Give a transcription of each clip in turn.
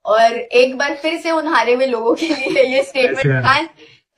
और एक बार फिर से उन हारे हुए लोगों के लिए ये स्टेटमेंट खान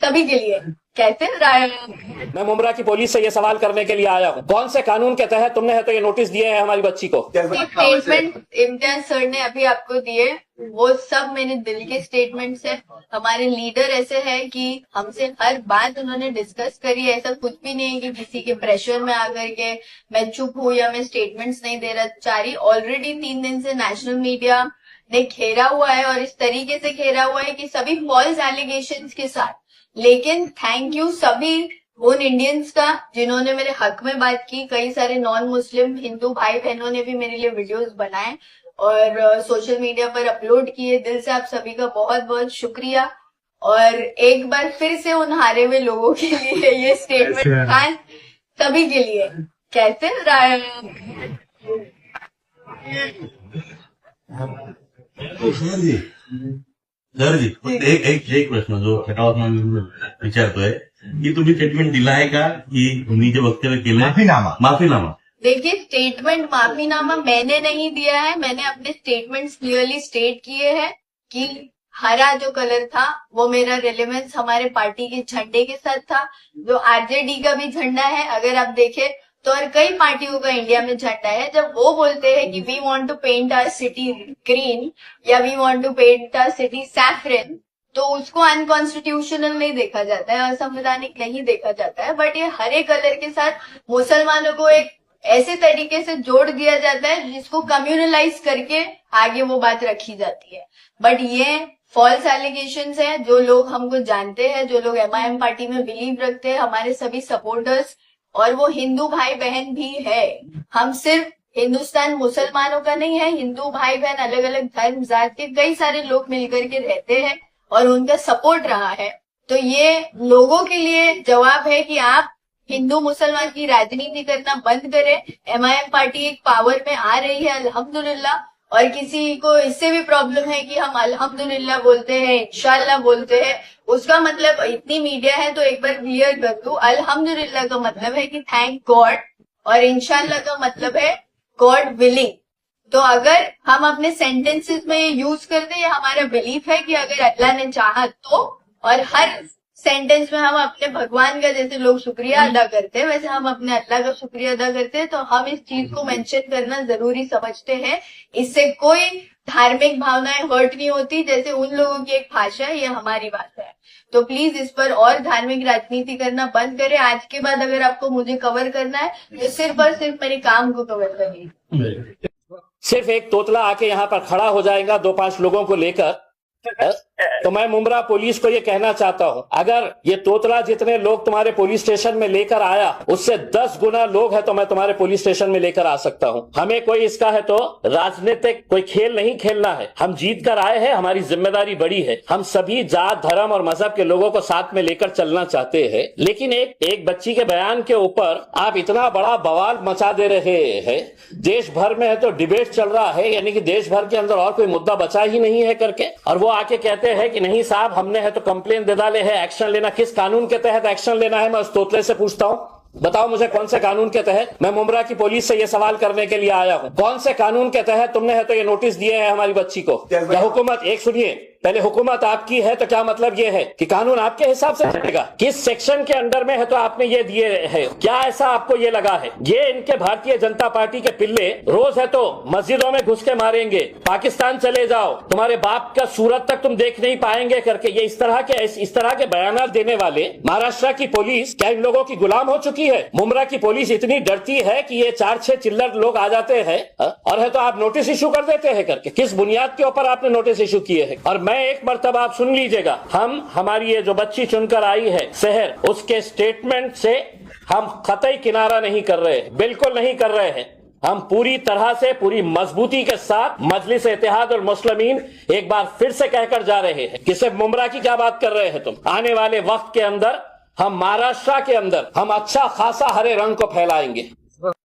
सभी के लिए कहते हैं। मैं मुंब्रा की पुलिस से ये सवाल करने के लिए आया हूँ, कौन से कानून के तहत तुमने है तो ये नोटिस दिए हैं हमारी बच्ची को? स्टेटमेंट इम्तियाज सर ने अभी आपको दिए, वो सब मेरे दिल के स्टेटमेंट्स है। हमारे लीडर ऐसे हैं कि हमसे हर बात उन्होंने डिस्कस करी, ऐसा कुछ भी नहीं है कि किसी के प्रेशर में आकर के मैं चुप हूँ या मैं स्टेटमेंट्स नहीं दे रहा चाह रही। ऑलरेडी 3 दिन से नेशनल मीडिया ने घेरा हुआ है और इस तरीके से घेरा हुआ है कि सभी फॉल्स एलिगेशंस के साथ। लेकिन थैंक यू सभी उन इंडियंस का जिन्होंने मेरे हक में बात की। कई सारे नॉन मुस्लिम हिंदू भाई बहनों ने भी मेरे लिए वीडियोस बनाए और सोशल मीडिया पर अपलोड किए। दिल से आप सभी का बहुत बहुत शुक्रिया। और एक बार फिर से उन हारे हुए लोगों के लिए ये स्टेटमेंट खान सभी के लिए कहते हैं। सर जी एक प्रश्न जो खटावत विचारतोय की तुम्ही स्टेटमेंट दिला आहे का की तुम्ही जे वक्तव्य केलं माफीनामा? देखिए, स्टेटमेंट माफीनामा मैंने नहीं दिया है। मैंने अपने स्टेटमेंट्स क्लियरली स्टेट किए हैं कि हरा जो कलर था वो मेरा रिलेवेंस हमारे पार्टी के झंडे के साथ था, जो आरजेडी का भी झंडा है अगर आप देखें तो, और कई पार्टियों का इंडिया में झंडा है। जब वो बोलते हैं कि we want to paint our city green या we want to paint our city saffron, तो उसको अनकॉन्स्टिट्यूशनल नहीं देखा जाता है, असंवैधानिक नहीं देखा जाता है। बट ये हरे कलर के साथ मुसलमानों को एक ऐसे तरीके से जोड़ दिया जाता है जिसको कम्युनलाइज करके आगे वो बात रखी जाती है। बट ये फॉल्स एलिगेशंस हैं। जो लोग हमको जानते हैं, जो लोग MIM पार्टी में बिलीव रखते हैं, हमारे सभी सपोर्टर्स, और वो हिंदू भाई बहन भी है। हम सिर्फ हिंदुस्तान मुसलमानों का नहीं है, हिंदू भाई बहन अलग अलग धर्म जात के कई सारे लोग मिलकर के रहते हैं और उनका सपोर्ट रहा है। तो ये लोगों के लिए जवाब है कि आप हिंदू मुसलमान की राजनीति करना बंद करें। MIM पार्टी एक पावर में आ रही है अल्हम्दुलिल्लाह। और किसी को इससे भी प्रॉब्लम है कि हम अल्हम्दुलिल्लाह बोलते हैं, इंशाल्लाह बोलते हैं, उसका मतलब इतनी मीडिया है तो एक बार क्लियर कर दूं, अल्हम्दुलिल्लाह का मतलब है कि थैंक गॉड और इंशाल्लाह का मतलब है गॉड विलिंग। तो अगर हम अपने सेंटेंसेस में ये यूज करते, ये हमारा बिलीफ है कि अगर अल्लाह ने चाहा तो, और हर सेंटेंस में हम अपने भगवान का जैसे लोग शुक्रिया अदा करते हैं वैसे हम अपने अल्लाह का शुक्रिया अदा करते हैं। तो हम इस चीज को मेंशन करना जरूरी समझते हैं। इससे कोई धार्मिक भावनाएं हर्ट नहीं होती। जैसे उन लोगों की एक भाषा है, ये हमारी भाषा है। तो प्लीज इस पर और धार्मिक राजनीति करना बंद करें। आज के बाद अगर आपको मुझे कवर करना है तो सिर्फ और सिर्फ मेरे काम को कवर करिए। सिर्फ एक तोतला आके यहाँ पर खड़ा हो जाएगा 2-5 लोगों को लेकर, तो मैं मुंब्रा पुलिस को ये कहना चाहता हूँ, अगर ये तोतला जितने लोग तुम्हारे पुलिस स्टेशन में लेकर आया उससे 10 गुना लोग है तो मैं तुम्हारे पुलिस स्टेशन में लेकर आ सकता हूँ। हमें कोई इसका है तो राजनीतिक कोई खेल नहीं खेलना है। हम जीत कर आए हैं, हमारी जिम्मेदारी बड़ी है। हम सभी जात धर्म और मजहब के लोगों को साथ में लेकर चलना चाहते हैं। लेकिन एक बच्ची के बयान के ऊपर आप इतना बड़ा बवाल मचा दे रहे हैं। देश भर में है तो डिबेट चल रहा है, यानी कि देश भर के अंदर और कोई मुद्दा बचा ही नहीं है करके, और वो आके कहते हैं कि नहीं साहब हमने है तो कंप्लेन दे डाले है, एक्शन लेना। किस कानून के तहत एक्शन लेना है? मैं उस तोतले से पूछता हूं, बताओ मुझे कौन से कानून के तहत। मैं मुंब्रा की पुलिस से ये सवाल करने के लिए आया हूं, कौन से कानून के तहत तुमने है तो ये नोटिस दिए हैं हमारी बच्ची को? क्या हुकूमत, एक सुनिए, पहले हुकूमत आपकी है तो क्या मतलब ये है कि कानून आपके हिसाब से चलेगा? किस सेक्शन के अंडर में है तो आपने ये दिए है? क्या ऐसा आपको ये लगा है? ये इनके भारतीय जनता पार्टी के पिल्ले रोज है तो मस्जिदों में घुस के मारेंगे, पाकिस्तान चले जाओ, तुम्हारे बाप का सूरत तक तुम देख नहीं पाएंगे करके, ये इस तरह के बयान देने वाले महाराष्ट्र की पुलिस क्या इन लोगों की गुलाम हो चुकी है? मुंब्रा की पुलिस इतनी डरती है कि ये 4-6 चिल्लर लोग आ जाते हैं और है तो आप नोटिस इशू कर देते हैं करके। किस बुनियाद के ऊपर आपने नोटिस इशू किए हैं? और मैं एक मर्तबा आप सुन लीजिएगा, हमारी ये जो बच्ची चुनकर आई है शहर, उसके स्टेटमेंट से हम कतई किनारा नहीं कर रहे, बिल्कुल नहीं कर रहे हैं। हम पूरी तरह से पूरी मजबूती के साथ मजलिस इत्तेहाद और मुस्लिमीन एक बार फिर से कहकर जा रहे हैं कि सिर्फ मुंब्रा की क्या बात कर रहे हैं तुम। आने वाले वक्त के अंदर हम महाराष्ट्र के अंदर हम अच्छा खासा हरे रंग को फैलाएंगे।